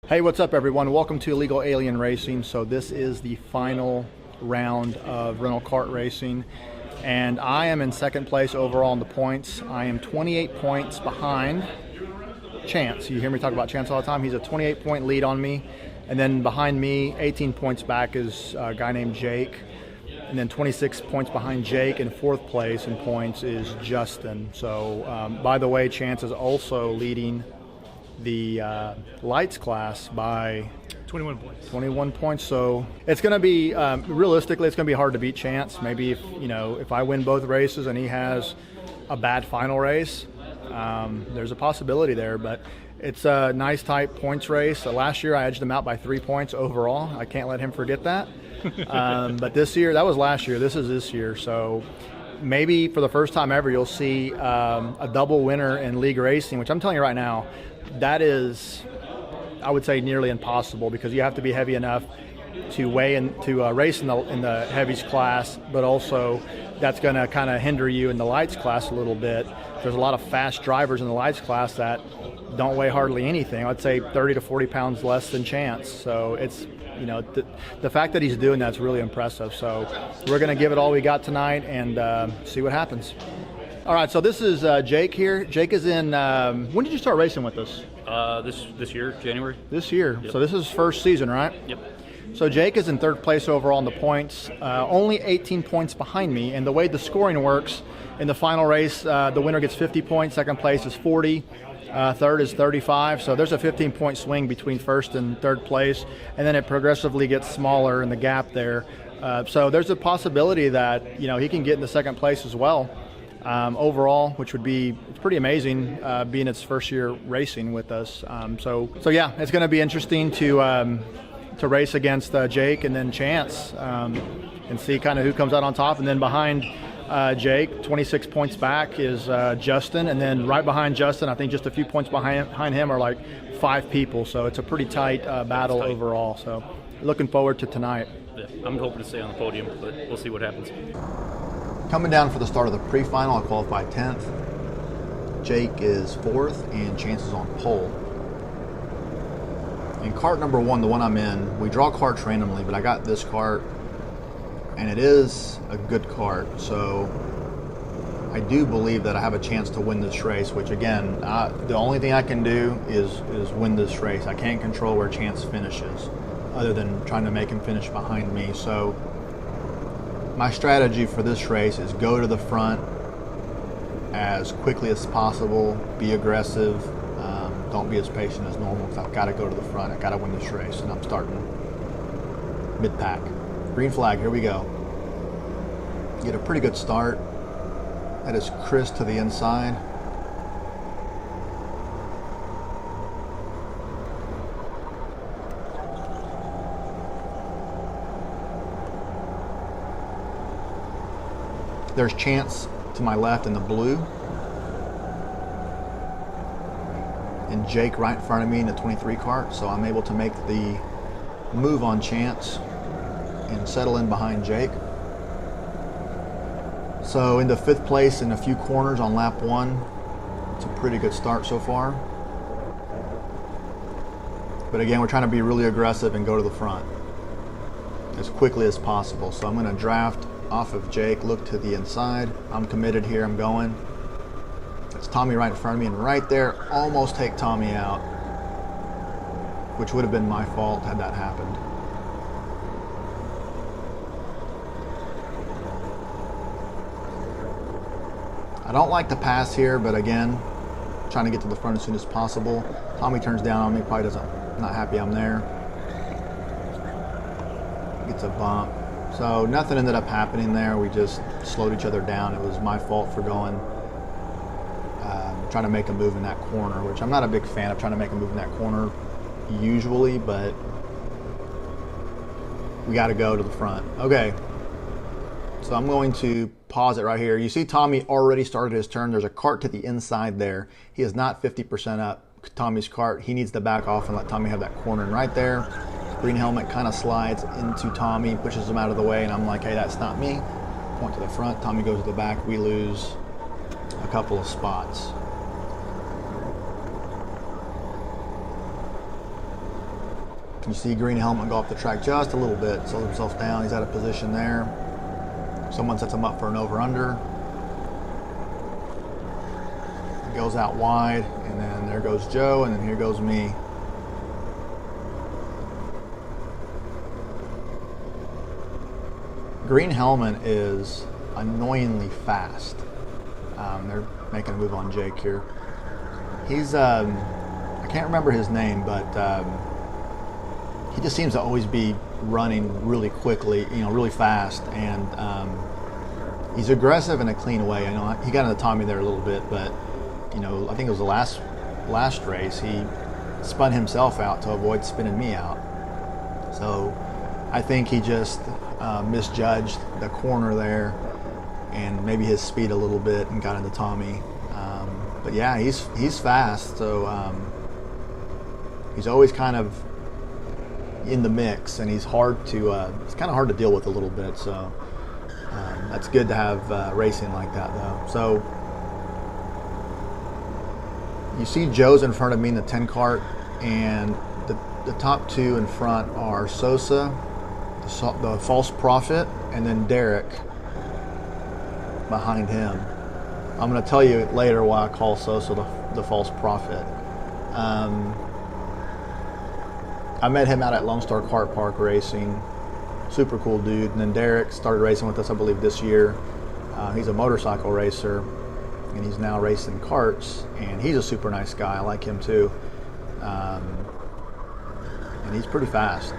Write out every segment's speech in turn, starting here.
Hey, what's up everyone? Welcome to Illegal Alien Racing. So this is the final round of rental kart racing, and I am in second place overall in the points. I am 28 points behind Chance. You hear me talk about Chance all the time. He's a 28 point lead on me, and then behind me, 18 points back, is a guy named Jake, and then 26 points behind Jake. In fourth place in points is Justin. So by the way, Chance is also leading the lights class by 21 points. 21 points. So it's going to be realistically, it's going to be hard to beat Chance. Maybe if I win both races and he has a bad final race, there's a possibility there. But it's a nice tight points race. Last year I edged him out by 3 points overall. I can't let him forget that. But this year, that was last year. This is this year. So maybe for the first time ever, you'll see a double winner in league racing, which I'm telling you right now, that is, I would say, nearly impossible, because you have to be heavy enough to weigh in to race in the heavies class, but also that's going to kind of hinder you in the lights class a little bit. There's a lot of fast drivers in the lights class that don't weigh hardly anything. I'd say 30 to 40 pounds less than Chance. So it's, the fact that he's doing that's really impressive. So we're going to give it all we got tonight and see what happens. All right, so this is Jake here. Jake is in, when did you start racing with us? This year, January. This year. Yep. So this is his first season, right? Yep. So Jake is in third place overall in the points, only 18 points behind me. And the way the scoring works, in the final race, the winner gets 50 points, second place is 40, third is 35. So there's a 15-point swing between first and third place, and then it progressively gets smaller in the gap there. So there's a possibility that he can get in the second place as well. Overall, which would be pretty amazing, being its first year racing with us. So yeah, it's going to be interesting to race against Jake and then Chance, and see kind of who comes out on top. And then behind Jake, 26 points back, is Justin, and then right behind Justin, I think just a few points behind him, are like 5 people. So it's a pretty tight battle overall. So looking forward to tonight. Yeah, I'm hoping to stay on the podium, but we'll see what happens. Coming down for the start of the pre-final, I qualified 10th. Jake is 4th, and Chance is on pole. In cart number 1, the one I'm in, we draw carts randomly, but I got this cart, and it is a good cart, so I do believe that I have a chance to win this race, which again, the only thing I can do is win this race. I can't control where Chance finishes, other than trying to make him finish behind me. So my strategy for this race is go to the front as quickly as possible, be aggressive, don't be as patient as normal, because I've got to go to the front. I've got to win this race, and I'm starting mid-pack. Green flag, here we go. Get a pretty good start. That is Chris to the inside. There's Chance to my left in the blue, and Jake right in front of me in the 23 cart, so I'm able to make the move on Chance and settle in behind Jake. So into 5th place in a few corners on lap 1. It's a pretty good start so far. But again, we're trying to be really aggressive and go to the front as quickly as possible. So I'm going to draft off of Jake, look to the inside. I'm committed here, I'm going. It's Tommy right in front of me, and right there, almost take Tommy out, which would have been my fault had that happened. I don't like to pass here, but again, trying to get to the front as soon as possible. Tommy turns down on me, probably not happy I'm there. Gets a bump. So nothing ended up happening there. We just slowed each other down. It was my fault for going, trying to make a move in that corner, which I'm not a big fan of trying to make a move in that corner usually, but we got to go to the front. Okay, so I'm going to pause it right here. You see Tommy already started his turn. There's a cart to the inside there. He is not 50% up, Tommy's cart. He needs to back off and let Tommy have that corner. And right there, green helmet kind of slides into Tommy, pushes him out of the way, and I'm like, hey, that's not me. Point to the front, Tommy goes to the back. We lose a couple of spots. You see green helmet go off the track just a little bit, slows himself down. He's out of position there. Someone sets him up for an over-under. He goes out wide, and then there goes Joe, and then here goes me. Green helmet is annoyingly fast. They're making a move on Jake here. He's, I can't remember his name, but he just seems to always be running really quickly, really fast, and he's aggressive in a clean way. I know he got into Tommy there a little bit, but I think it was the last race he spun himself out to avoid spinning me out. So I think he just misjudged the corner there and maybe his speed a little bit and got into Tommy. But yeah, he's fast, so he's always kind of in the mix, and he's hard to it's kind of hard to deal with a little bit. So that's good to have racing like that, though. So you see Joe's in front of me in the 10 cart, and the top two in front are Sosa, the false prophet, and then Derek behind him. I'm going to tell you later why I call Sosa the false prophet. I met him out at Lone Star Kart Park racing. Super cool dude. And then Derek started racing with us, I believe, this year. He's a motorcycle racer, and he's now racing karts. And he's a super nice guy. I like him too. And he's pretty fast.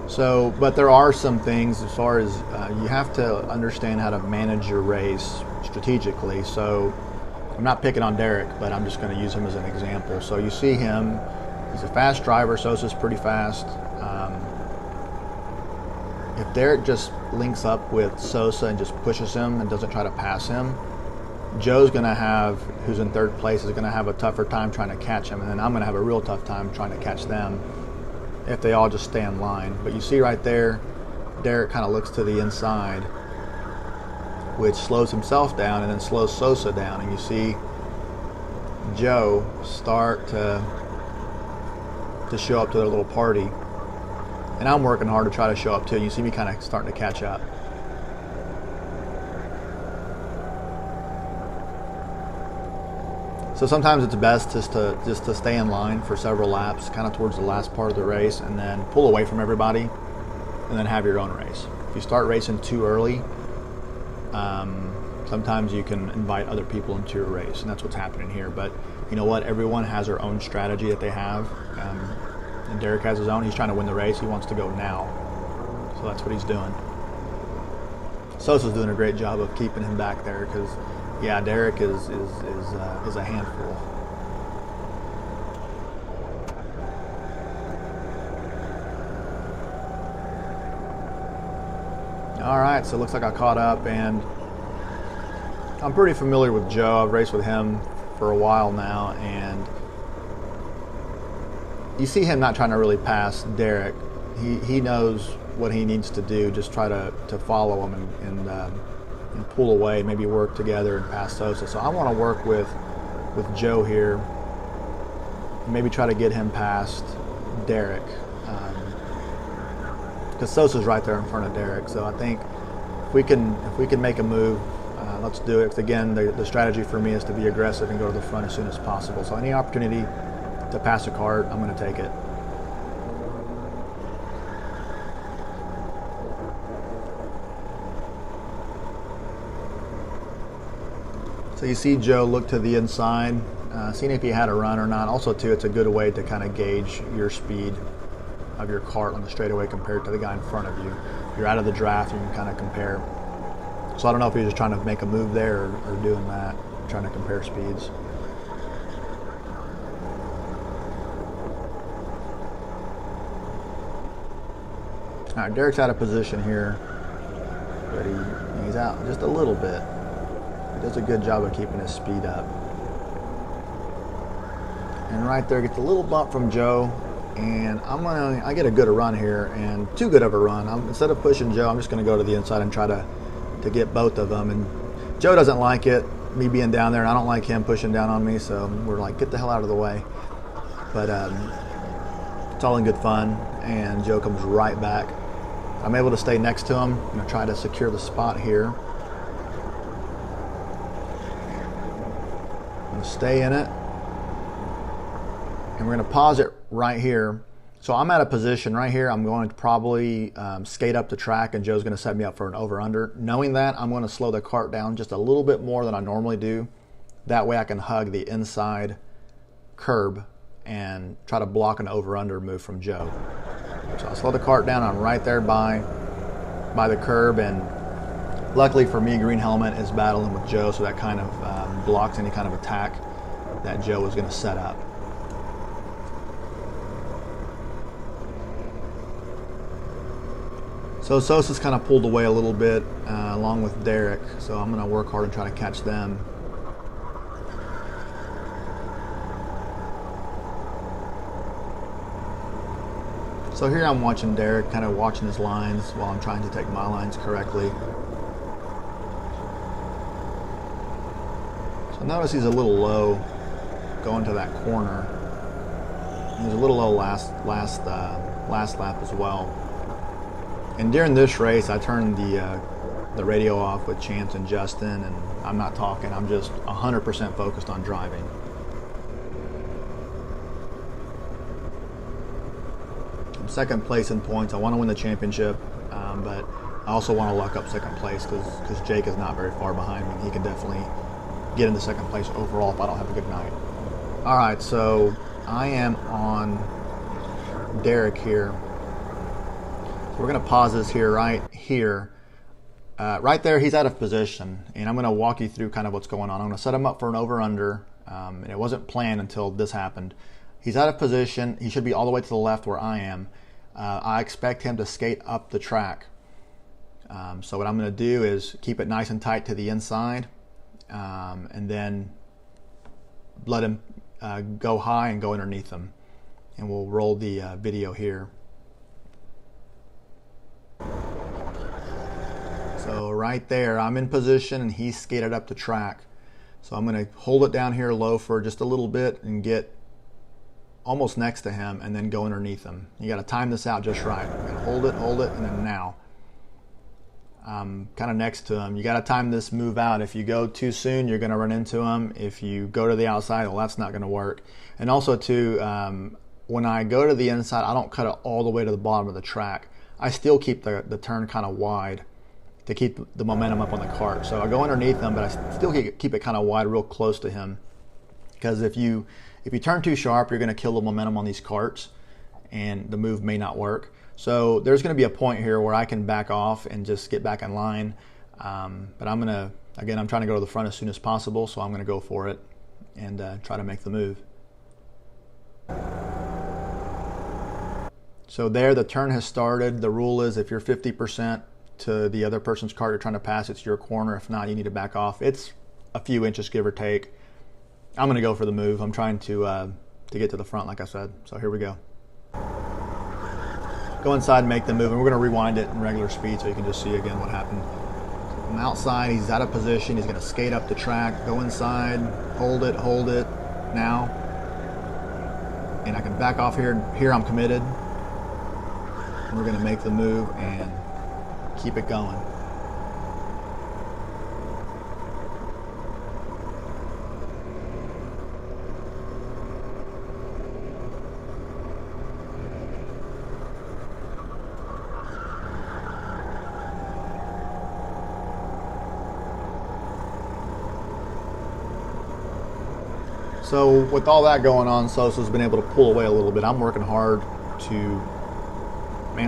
So, but there are some things as far as you have to understand how to manage your race strategically. So I'm not picking on Derek, but I'm just going to use him as an example. So you see him, he's a fast driver. Sosa's pretty fast. If Derek just links up with Sosa and just pushes him and doesn't try to pass him, Joe's going to have, who's in third place, is going to have a tougher time trying to catch him. And then I'm going to have a real tough time trying to catch them if they all just stay in line. But you see right there, Derek kind of looks to the inside, which slows himself down and then slows Sosa down. And you see Joe start to show up to their little party. And I'm working hard to try to show up too. You see me kind of starting to catch up. So sometimes it's best just to stay in line for several laps, kind of towards the last part of the race, and then pull away from everybody, and then have your own race. If you start racing too early, sometimes you can invite other people into your race, and that's what's happening here. But you know what? Everyone has their own strategy that they have. And Derek has his own. He's trying to win the race. He wants to go now. So that's what he's doing. Sosa's doing a great job of keeping him back there because, yeah, Derek is a handful. All right, so it looks like I caught up, and I'm pretty familiar with Joe. I've raced with him for a while now, and you see him not trying to really pass Derek. He knows what he needs to do, just try to follow him and pull away, maybe work together and pass Sosa. So I want to work with Joe here, and maybe try to get him past Derek, because Sosa's right there in front of Derek. So I think if we can make a move, let's do it. Again, the strategy for me is to be aggressive and go to the front as soon as possible. So any opportunity to pass a cart, I'm going to take it. So you see Joe look to the inside, seeing if he had a run or not. Also, too, it's a good way to kind of gauge your speed of your cart on the straightaway compared to the guy in front of you. If you're out of the draft, you can kind of compare. So I don't know if he was just trying to make a move there or doing that, trying to compare speeds. All right, Derek's out of position here, but he's out just a little bit. He does a good job of keeping his speed up. And right there gets a little bump from Joe, and I get a good run here, and too good of a run. Instead of pushing Joe, I'm just going to go to the inside and try to get both of them. And Joe doesn't like it. me being down there, and I don't like him pushing down on me, so we're like, get the hell out of the way. But it's all in good fun, and Joe comes right back. I'm able to stay next to him. I'm going to try to secure the spot here. I'm going to stay in it. And we're going to pause it right here. So I'm at a position right here. I'm going to probably skate up the track, and Joe's going to set me up for an over-under. Knowing that, I'm going to slow the cart down just a little bit more than I normally do. That way I can hug the inside curb and try to block an over-under move from Joe. So I'll slow the cart down. I'm right there by the curb, and luckily for me, Green Helmet is battling with Joe, so that kind of blocks any kind of attack that Joe was going to set up. So Sosa's kind of pulled away a little bit along with Derek, so I'm going to work hard and try to catch them. So here I'm watching Derek, kind of watching his lines while I'm trying to take my lines correctly. So notice he's a little low going to that corner. He was a little low last lap as well. And during this race, I turned the radio off with Chance and Justin, and I'm not talking. I'm just 100% focused on driving. I'm second place in points. I want to win the championship, but I also want to lock up second place because Jake is not very far behind me. He can definitely get into second place overall if I don't have a good night. All right, so I am on Derek here. We're going to pause this here, right here. Right there, he's out of position, and I'm going to walk you through kind of what's going on. I'm going to set him up for an over-under, and it wasn't planned until this happened. He's out of position. He should be all the way to the left where I am. I expect him to skate up the track. So what I'm going to do is keep it nice and tight to the inside, and then let him go high and go underneath him. And we'll roll the video here. So right there, I'm in position and he's skated up the track. So I'm going to hold it down here low for just a little bit and get almost next to him and then go underneath him. You got to time this out just right. You're going to hold it, and then now. I'm kind of next to him. You got to time this move out. If you go too soon, you're going to run into him. If you go to the outside, well, that's not going to work. And also too, when I go to the inside, I don't cut it all the way to the bottom of the track. I still keep the turn kind of wide to keep the momentum up on the cart. So I go underneath him, but I still keep it kind of wide, real close to him. Because if you turn too sharp, you're going to kill the momentum on these carts, and the move may not work. So there's going to be a point here where I can back off and just get back in line. But I'm trying to go to the front as soon as possible, so I'm going to go for it and try to make the move. So there, the turn has started. The rule is if you're 50% to the other person's cart you're trying to pass, it's your corner. If not, you need to back off. It's a few inches, give or take. I'm going to go for the move. I'm trying to get to the front, like I said. So here we go. Go inside and make the move, and we're going to rewind it in regular speed so you can just see again what happened. From outside, he's out of position. He's going to skate up the track, go inside, hold it, now. And I can back off here. Here I'm committed. And we're going to make the move and keep it going. So with all that going on, Sosa's been able to pull away a little bit. I'm working hard to,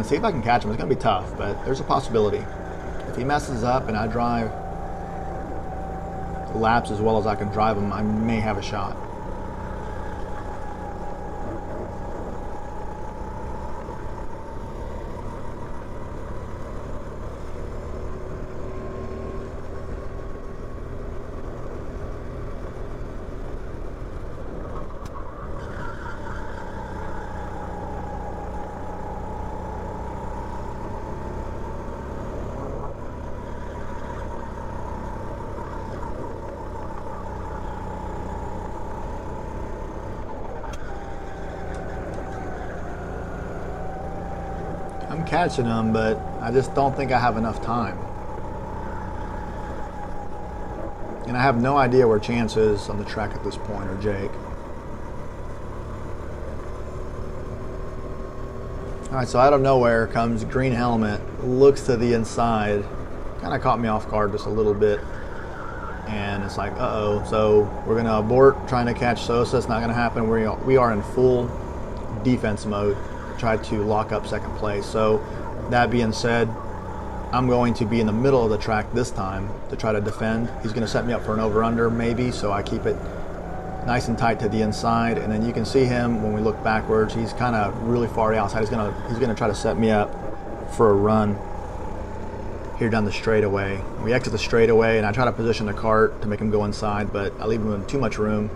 see if I can catch him. It's going to be tough, but there's a possibility. If he messes up and I drive laps as well as I can drive him, I may have a shot. catching him, but I just don't think I have enough time. And I have no idea where Chance is on the track at this point, or Jake. All right, so out of nowhere comes green helmet, looks to the inside, kind of caught me off guard just a little bit. And it's like, uh-oh. So we're going to abort trying to catch Sosa. It's not going to happen. We are in full defense mode, try to lock up second place. So that being said, I'm going to be in the middle of the track this time to try to defend. He's going to set me up for an over-under maybe, so I keep it nice and tight to the inside. And then you can see him when we look backwards. He's kind of really far outside. He's going to try to set me up for a run here down the straightaway. We exit the straightaway, and I try to position the cart to make him go inside, but I leave him in too much room.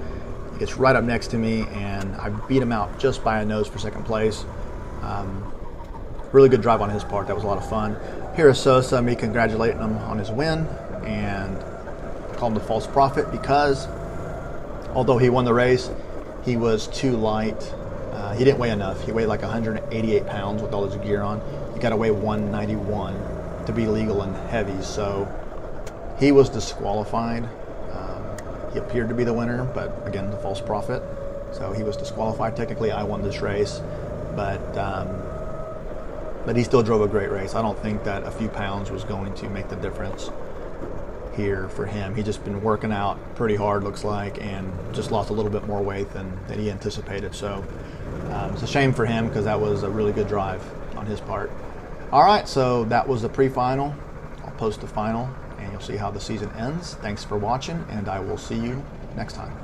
He gets right up next to me, and I beat him out just by a nose for second place. Really good drive on his part. That was a lot of fun. Here is Sosa, me congratulating him on his win, and I call him the false prophet because although he won the race, he was too light. He didn't weigh enough. He weighed like 188 pounds with all his gear on. You got to weigh 191 to be legal in heavy. So he was disqualified. He appeared to be the winner, but again, the false prophet. So he was disqualified. Technically, I won this race, but he still drove a great race. I don't think that a few pounds was going to make the difference here for him. He's just been working out pretty hard, looks like, and just lost a little bit more weight than he anticipated. So it's a shame for him because that was a really good drive on his part. All right, so that was the pre-final. I'll post the final, and you'll see how the season ends. Thanks for watching, and I will see you next time.